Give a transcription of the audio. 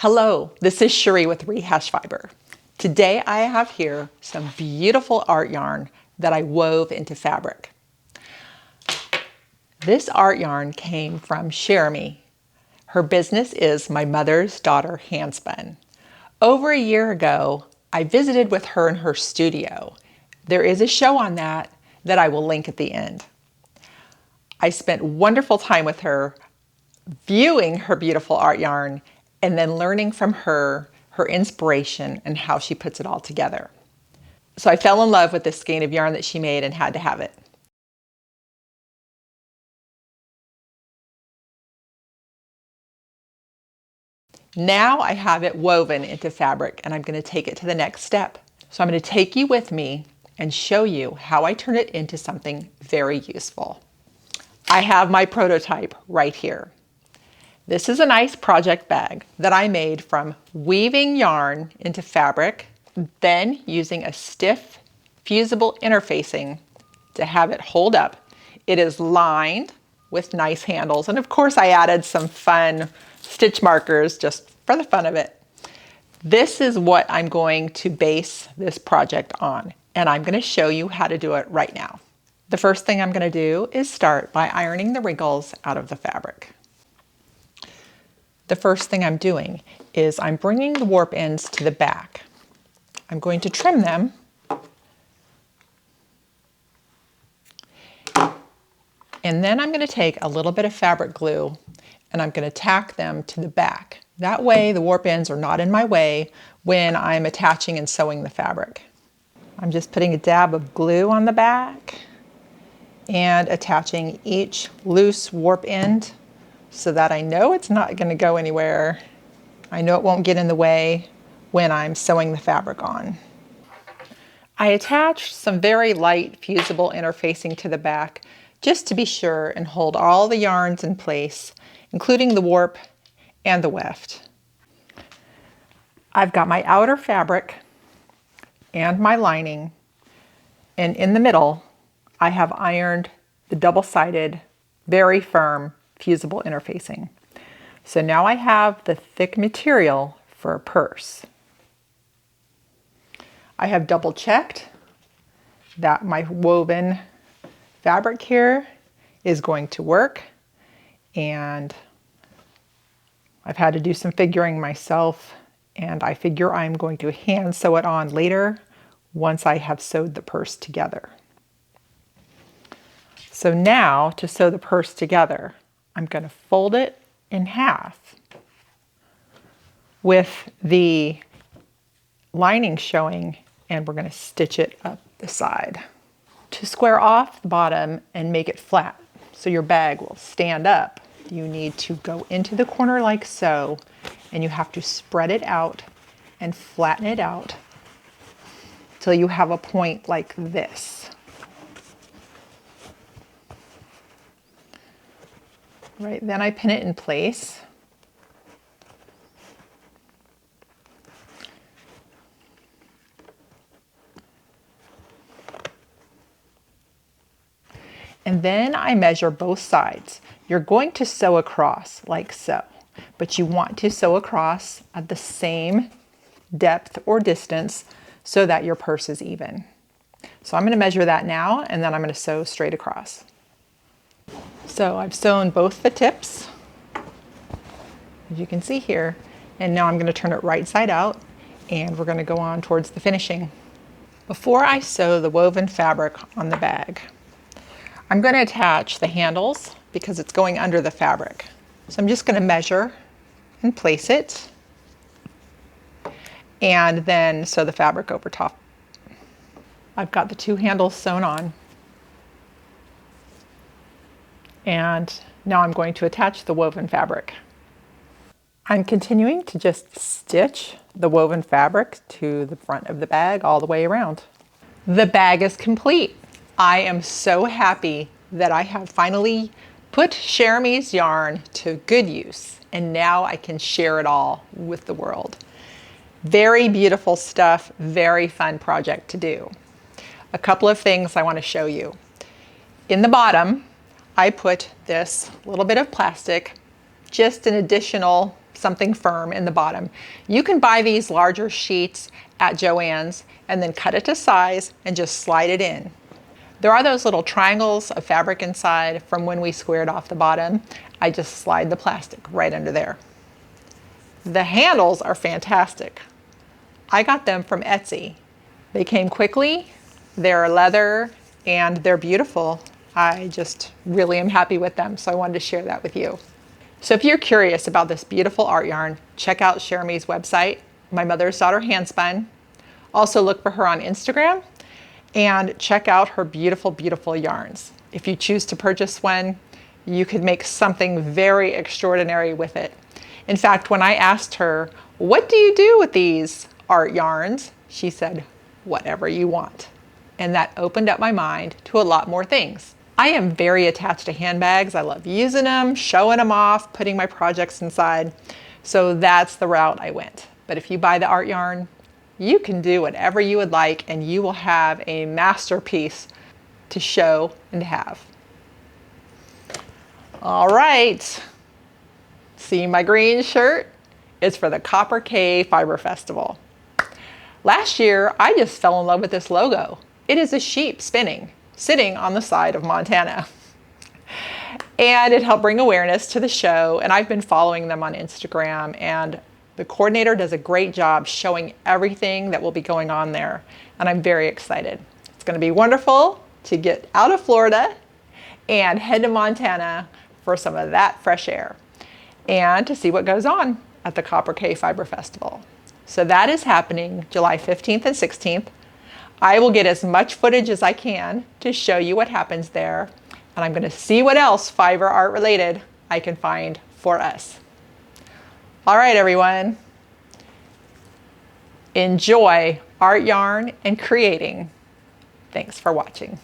Hello, this is Cherie with Rehash Fiber. Today I have here some beautiful art yarn that I wove into fabric. This art yarn came from Jeremy. Her business is My Mother's Daughter Handspun. Over a year ago, I visited with her in her studio. There is a show on that I will link at the end. I spent wonderful time with her, viewing her beautiful art yarn and then learning from her inspiration and how she puts it all together. So I fell in love with this skein of yarn that she made and had to have it. Now I have it woven into fabric and I'm going to take it to the next step. So I'm going to take you with me and show you how I turn it into something very useful. I have my prototype right here. This is a nice project bag that I made from weaving yarn into fabric, then using a stiff, fusible interfacing to have it hold up. It is lined with nice handles, and of course I added some fun stitch markers just for the fun of it. This is what I'm going to base this project on, and I'm going to show you how to do it right now. The first thing I'm going to do is start by ironing the wrinkles out of the fabric. The first thing I'm doing is I'm bringing the warp ends to the back. I'm going to trim them and then I'm going to take a little bit of fabric glue and I'm going to tack them to the back. That way the warp ends are not in my way when I'm attaching and sewing the fabric. I'm just putting a dab of glue on the back and attaching each loose warp end so that I know it's not going to go anywhere. I know it won't get in the way when I'm sewing the fabric on. I attached some very light fusible interfacing to the back just to be sure and hold all the yarns in place, including the warp and the weft. I've got my outer fabric and my lining, and in the middle I have ironed the double-sided, very firm fusible interfacing. So now I have the thick material for a purse. I have double checked that my woven fabric here is going to work, and I've had to do some figuring myself, and I figure I'm going to hand sew it on later once I have sewed the purse together. So now to sew the purse together, I'm going to fold it in half with the lining showing, and we're going to stitch it up the side. To square off the bottom and make it flat so your bag will stand up, you need to go into the corner like so, and you have to spread it out and flatten it out till you have a point like this. Right, then I pin it in place. And then I measure both sides. You're going to sew across like so, but you want to sew across at the same depth or distance so that your purse is even. So I'm going to measure that now, and then I'm going to sew straight across. So I've sewn both the tips, as you can see here, and now I'm going to turn it right side out and we're going to go on towards the finishing. Before I sew the woven fabric on the bag, I'm going to attach the handles because it's going under the fabric. So I'm just going to measure and place it and then sew the fabric over top. I've got the two handles sewn on. And now I'm going to attach the woven fabric. I'm continuing to just stitch the woven fabric to the front of the bag all the way around. The bag is complete. I am so happy that I have finally put Jeremy's yarn to good use, and now I can share it all with the world. Very beautiful stuff, very fun project to do. A couple of things I want to show you. In the bottom, I put this little bit of plastic, just an additional something firm in the bottom. You can buy these larger sheets at Joann's and then cut it to size and just slide it in. There are those little triangles of fabric inside from when we squared off the bottom. I just slide the plastic right under there. The handles are fantastic. I got them from Etsy. They came quickly, they're leather, and they're beautiful. I just really am happy with them, so I wanted to share that with you. So if you're curious about this beautiful art yarn, check out Cherami's website, My Mother's Daughter Handspun. Also look for her on Instagram and check out her beautiful, beautiful yarns. If you choose to purchase one, you could make something very extraordinary with it. In fact, when I asked her, what do you do with these art yarns? She said, whatever you want. And that opened up my mind to a lot more things. I am very attached to handbags. I love using them, showing them off, putting my projects inside. So that's the route I went. But if you buy the art yarn, you can do whatever you would like and you will have a masterpiece to show and to have. All right. See my green shirt? It's for the Copper K Fiber Festival. Last year, I just fell in love with this logo. It is a sheep spinning, sitting on the side of Montana. And it helped bring awareness to the show, and I've been following them on Instagram, and the coordinator does a great job showing everything that will be going on there, and I'm very excited. It's going to be wonderful to get out of Florida and head to Montana for some of that fresh air and to see what goes on at the Copper K Fiber Festival. So that is happening July 15th and 16th. I will get as much footage as I can to show you what happens there, and I'm going to see what else fiber art related I can find for us. All right, everyone. Enjoy art yarn and creating. Thanks for watching.